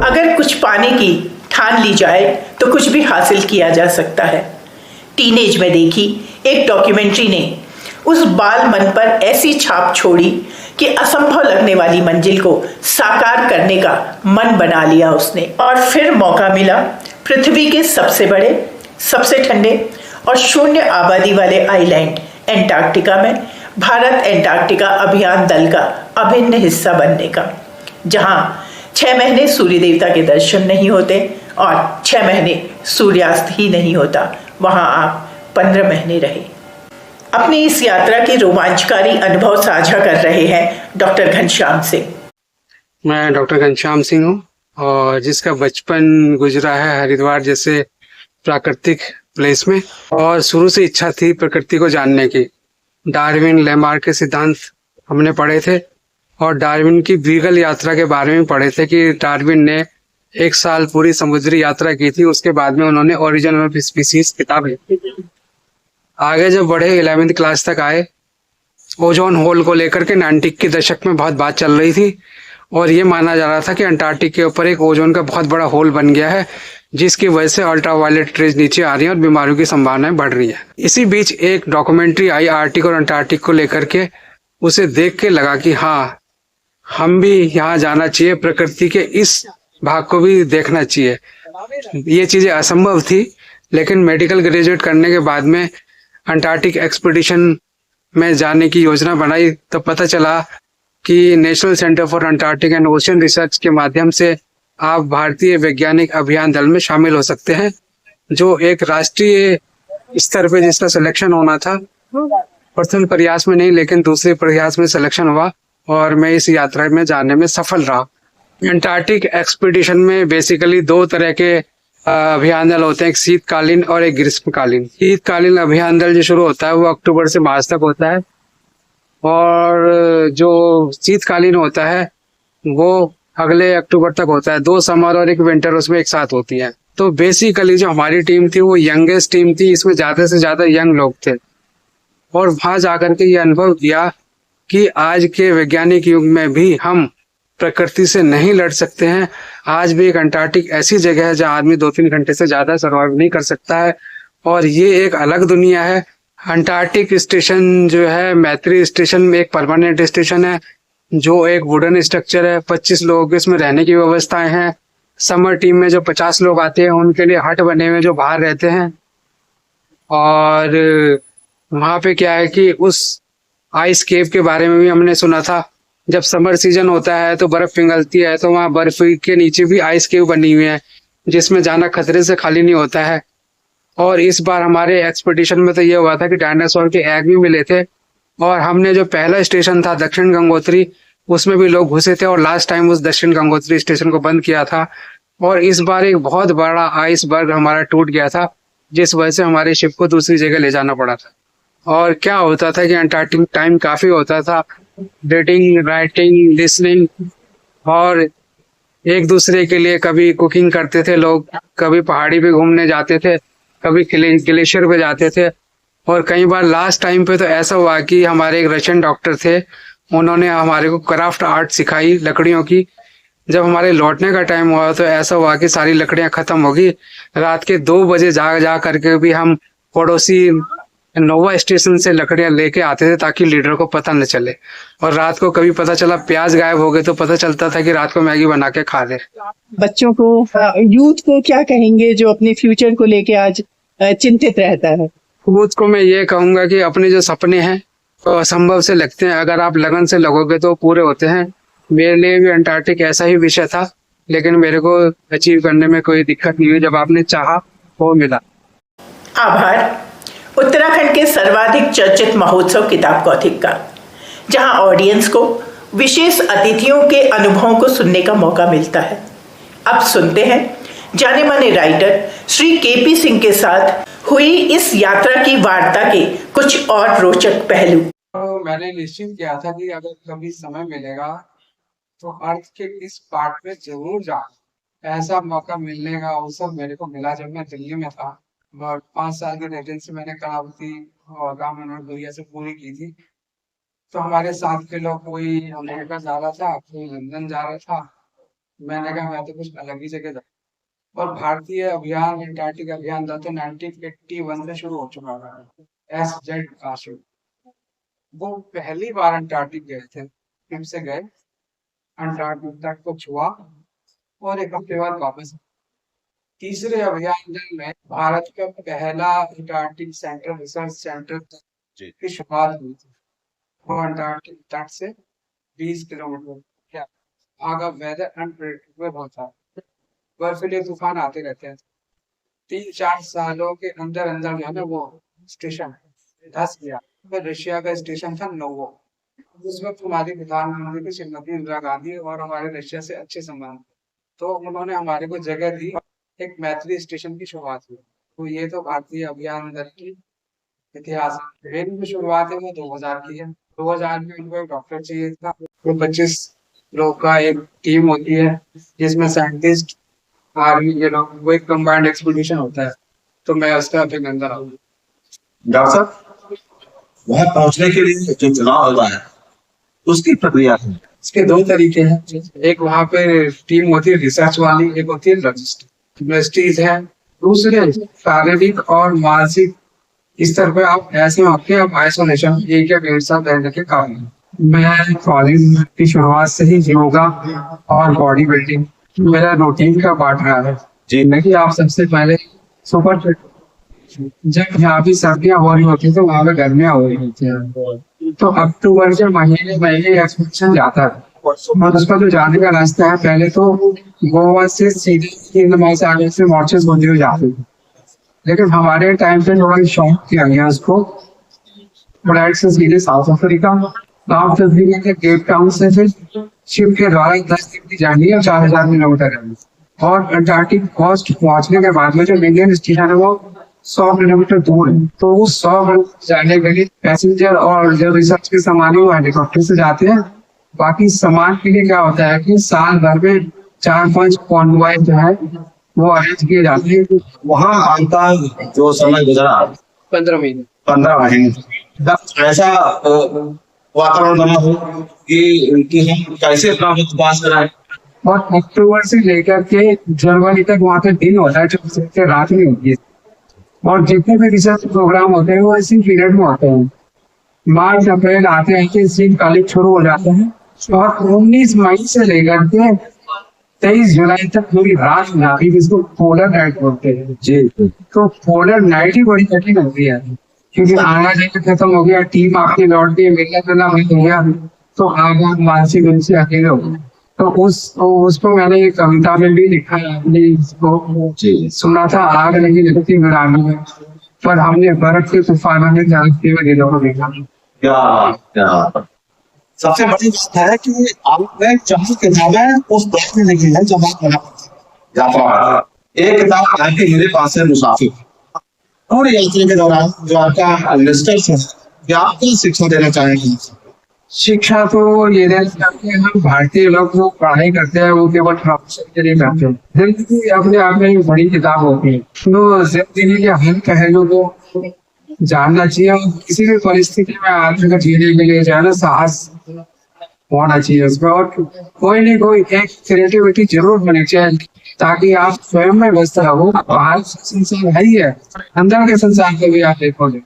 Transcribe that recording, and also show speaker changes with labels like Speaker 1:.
Speaker 1: अगर कुछ पाने की ठान ली जाए तो कुछ भी हासिल किया जा सकता है। टीनेज में देखी एक डॉक्यूमेंट्री ने उस बाल मन पर ऐसी छाप छोड़ी कि असंभव लगने वाली मंजिल को साकार करने का मन बना लिया उसने। और फिर मौका मिला पृथ्वी के सबसे बड़े, सबसे ठंडे और शून्य आबादी वाले आइलैंड एंटार्क्टिका में भारत एंटार्क्टिका अभियान दल का अभिन्न हिस्सा बनने का, जहां 6 महीने सूर्य देवता के दर्शन नहीं होते और 6 महीने सूर्यास्त ही नहीं होता, वहां आप 15 महीने रहे। अपनी इस यात्रा के रोमांचकारी अनुभव साझा कर रहे हैं डॉक्टर घनश्याम सिंह।
Speaker 2: मैं डॉक्टर घनश्याम सिंह हूँ और जिसका बचपन गुजरा है हरिद्वार जैसे प्राकृतिक प्लेस में, और शुरू से इच्छा थी प्रकृति को जानने की। डार्विन, लेमार्क के सिद्धांत हमने पढ़े थे और डार्विन की बीगल यात्रा के बारे में पढ़े थे कि डार्विन ने 1 साल पूरी समुद्री यात्रा की थी। उसके बाद में उन्होंने ओरिजिन ऑफ स्पीसीज किताब लिखी। आगे जब बढ़े 11वीं क्लास तक आए, ओजोन होल को लेकर के 90 के दशक में बहुत बात चल रही थी और ये माना जा रहा था कि अंटार्कटिक के ऊपर एक ओजोन का बहुत बड़ा होल बन गया है, जिसकी वजह से अल्ट्रावायलेट रेज नीचे आ रही है और बीमारियों की संभावनाएं बढ़ रही है। इसी बीच एक डॉक्यूमेंट्री आई आर्कटिक और अंटार्कटिक को लेकर के। उसे देख के लगा कि हाँ, हम भी यहाँ जाना चाहिए, प्रकृति के इस भाग को भी देखना चाहिए। ये चीजें असंभव थी, लेकिन मेडिकल ग्रेजुएट करने के बाद में अंटार्कटिक एक्सपीडिशन में जाने की योजना बनाई तो पता चला कि national centre for Antarctic and ocean research के माध्यम से आप भारतीय वैज्ञानिक अभियान दल में शामिल हो सकते हैं, जो एक राष्ट्रीय स्तर पे जिसका सिलेक्शन होना था। प्रथम प्रयास में नहीं, लेकिन दूसरे प्रयास में सिलेक्शन हुआ और मैं इस यात्रा में जाने में सफल रहा। अंटार्कटिक एक्सपीडिशन में बेसिकली 2 तरह के अभियान दल होते हैं, एक शीतकालीन और एक ग्रीष्मकालीन। शीतकालीन अभियान दल जो शुरू होता है वो अक्टूबर से मार्च तक होता है और जो शीतकालीन होता है वो अगले अक्टूबर तक होता है। 2 समर और 1 विंटर उसमें एक साथ होती है। तो बेसिकली जो हमारी टीम थी वो यंगेस्ट टीम थी, इसमें ज्यादा से ज्यादा यंग लोग थे और वहां जाकर के ये अनुभव किया कि आज के वैज्ञानिक युग में भी हम प्रकृति से नहीं लड़ सकते हैं। आज भी एक अंटार्कटिक ऐसी जगह है जहां आदमी 2-3 घंटे से ज्यादा सर्वाइव नहीं कर सकता है और ये एक अलग दुनिया है। अंटार्कटिक स्टेशन जो है, मैत्री स्टेशन में एक परमानेंट स्टेशन है जो एक वुडन स्ट्रक्चर है। 25 लोगों के इसमें रहने की व्यवस्थाएं हैं। समर टीम में जो 50 लोग आते हैं उनके लिए हट बने हुए जो बाहर रहते हैं। और वहां पे क्या है कि उस आइस केव के बारे में भी हमने सुना था। जब समर सीजन होता है तो बर्फ पिघलती है, तो वहां बर्फ के नीचे भी आइस केव बनी हुई है जिसमें जाना खतरे से खाली नहीं होता है। और इस बार हमारे एक्सपीडिशन में तो ये हुआ था कि डायनासोर के एग भी मिले थे और हमने जो पहला स्टेशन था दक्षिण गंगोत्री, उसमें भी लोग घुसे थे और लास्ट टाइम उस दक्षिण गंगोत्री स्टेशन को बंद किया था। और इस बार एक बहुत बड़ा आइसबर्ग हमारा टूट गया था, जिस वजह से हमारे शिप को दूसरी जगह ले जाना पड़ा था। और क्या होता था कि अंटार्कटिक टाइम काफी होता था, रीडिंग, राइटिंग, लिसनिंग, और एक दूसरे के लिए कभी कुकिंग करते थे लोग, कभी पहाड़ी पे घूमने जाते थे, कभी ग्लेशियर पे जाते थे। और कई बार लास्ट टाइम पे तो ऐसा हुआ कि हमारे एक रशियन डॉक्टर थे, उन्होंने हमारे को क्राफ्ट आर्ट सिखाई लकड़ियों की। जब हमारे लौटने का टाइम हुआ तो ऐसा हुआ कि सारी लकड़ियां खत्म हो गई। रात के 2 बजे जा करके भी हम पड़ोसी नोवा स्टेशन से लकड़ियां लेके आते थे ताकि लीडर को पता न चले। और रात को कभी पता चला प्याज गायब हो गए तो पता चलता था कि रात को मैगी बना के खा ले।
Speaker 1: बच्चों को, यूथ को क्या कहेंगे जो अपने फ्यूचर को लेके आज चिंतित रहता है?
Speaker 2: यूथ को मैं ये कहूंगा कि अपने जो सपने हैं तो असंभव से लगते हैं, अगर आप लगन से लगोगे तो पूरे होते हैं। मेरे लिए भी अंटार्कटिक ऐसा ही विषय था लेकिन मेरे को अचीव करने में कोई दिक्कत नहीं हुई। जब आपने चाहा वो मिला।
Speaker 1: आभार उत्तराखंड के सर्वाधिक चर्चित महोत्सव किताब कौथिक का, जहां ऑडियंस को विशेष अतिथियों के अनुभवों को सुनने का मौका मिलता है। अब सुनते हैं जाने माने राइटर श्री केपी सिंह के साथ हुई इस यात्रा की वार्ता के कुछ और रोचक पहलू।
Speaker 2: तो मैंने निश्चित किया था कि अगर कभी समय मिलेगा तो अर्थ के इस पार्ट में जरूर जाऊं। ऐसा मौका मिलने का अवसर मेरे को मिला जब मैं दिल्ली में था और 5 साल की रेजिडेंसी मैंने करावती और राम मनोहर लोहिया से पूरी की थी। तो हमारे साथ के लोग कोई अमेरिका जा रहा था, कोई लंदन जा रहा था। मैंने कहा मैं तो कुछ अलग ही जगह जा। और भारतीय अभियान अंटार्कटिक अभियान था तो 1981 से शुरू हो चुका था। SZ काशो वो पहली बार अंटार्कटिक गए थे, फिर से गए, अंटार्कटिक तक को छुआ और एक हफ्ते बाद वापस। तीसरे अभियान में भारत का पहला अंटार्कटिक सेंटर रिसर्च सेंटर की शुरुआत हुई थी। वो अंटार्कटिक तट से 20 किलोमीटर क्या आगा वेदर अनप्रेडिक्टेबल होता है, बर्फीले तूफान आते रहते हैं। 3-4 सालों के अंदर अंदर जो है ना वो स्टेशन धस गया। फिर रशिया का स्टेशन था नोवो। उस वक्त हमारी प्रधानमंत्री श्रीमती इंदिरा गांधी और हमारे रशिया से अच्छे संबंध, तो उन्होंने हमारे को जगह दी, एक मैत्री स्टेशन की शुरुआत हुई। तो ये तो भारतीय अभियान दल की इतिहास। ट्रेन की शुरुआत है वो 2000 की है। 2000 में उनको एक डॉक्टर चाहिए था। वो 25 लोग का एक टीम होती है जिसमें साइंटिस्ट, आर्मी के लोग, वो एक कंबाइंड एक्सपीडिशन होता है। तो मैं उसका अभिनंदन हूँ।
Speaker 3: डॉक्टर साहब, वहाँ पहुँचने के लिए जो चुनाव होता है उसकी प्रक्रिया है।
Speaker 2: इसके 2 तरीके हैं। एक वहाँ पे टीम होती है रिसर्च वाली, एक होती है लॉजिस्टिक है। दूसरे शारीरिक और मानसिक स्तर पे आप ऐसे होते हैं, आप आइसोलेशन 1 या 1.5 साल रहने के कारण। मैं कॉलेज की शुरुआत से ही योगा और बॉडी बिल्डिंग मेरा रूटीन का पार्ट रहा है जी। नहीं, आप सबसे पहले सुपर फिट, जब यहाँ भी सर्दियाँ हो रही होती तो वहाँ पे गर्मियाँ हो रही होती है, तो अक्टूबर के महीने में ये एक्सपेडिशन जाता है। और उसका जो जाने का रास्ता है, पहले तो गोवा से सीधे 3 माइल से आगे से मॉरिशस होते हुए जाते थे, लेकिन हमारे टाइम पे थोड़ा शॉर्ट किया गया उसको। फ्लाइट से सीधे साउथ अफ्रीका, साउथ अफ्रीका के केप टाउन से फिर शिप के द्वारा 10 दिन की जर्नी है, 4000 किलोमीटर है। और अंटार्कटिक कोस्ट पहुंचने के बाद में जो इंडियन स्टेशन है वो 100 किलोमीटर दूर है। तो वो 100 किलोमीटर जाने के लिए पैसेंजर और जो रिसर्च के सामान वो हेलीकॉप्टर से जाते हैं। बाकी सामान के लिए क्या होता है कि साल भर में 4-5 कॉन्वॉय जो है वो अरेंज किए जाते हैं।
Speaker 3: वहाँ आता जो समय गुजरा
Speaker 2: 15 महीने
Speaker 3: 15 महीने ऐसा वातावरण बना हो कि हम कैसे अपना वक्त पास कराएं।
Speaker 2: और अक्टूबर से लेकर के जनवरी तक वहाँ पे दिन होता है, जब रात नहीं होती है। और जितने भी रिसर्च प्रोग्राम होते हैं वो इसी पीरियड में होते हैं। मार्च अप्रैल आते हैं कि शीतकालीन शुरू हो जाते हैं। और 19 मई से लेकर के 23 जुलाई तक पूरी रात जाती है, जिसको पोलर नाइट बोलते हैं जी। तो पोलर नाइट ही बड़ी कठिन होती है, क्योंकि आना जाना खत्म हो गया, टीम आपकी लौट गई, मिलना जुलना बंद हो गया, तो आप मानसिक रूप से अकेले हो। तो उसको मैंने एक कविता में भी लिखा है, आपने इसको सुना था, आग नहीं लगती वीरानी में, पर हमने बर्फ के तूफानों में जानते हुए दिलों को देखा।
Speaker 3: क्या सबसे बड़ी बात है कि आपने 4 किताबें उस दौर में लिखी है जब आप यात्रा। एक किताब आपके मेरे पास है मुसाफिर, और यात्रा के दौरान जो आपका लिस्टर्स है, क्या आप क्या शिक्षा देना चाहेंगे?
Speaker 2: शिक्षा तो ये देना कि हम भारतीय लोग जो पढ़ाई करते हैं वो केवल प्रोफेशन के लिए करते हैं। जिंदगी अपने आप में एक बड़ी किताब होती है, तो जिंदगी के हर पहलू को जानना चाहिए। और किसी भी परिस्थिति में आदमी को जीने के लिए जाना साहस होना चाहिए उसमें, और कोई नहीं कोई एक क्रिएटिविटी जरूर होनी चाहिए, ताकि आप स्वयं में व्यस्त रहो। बाहर संसार है ही है, अंदर के संसार को भी आप देखोगे।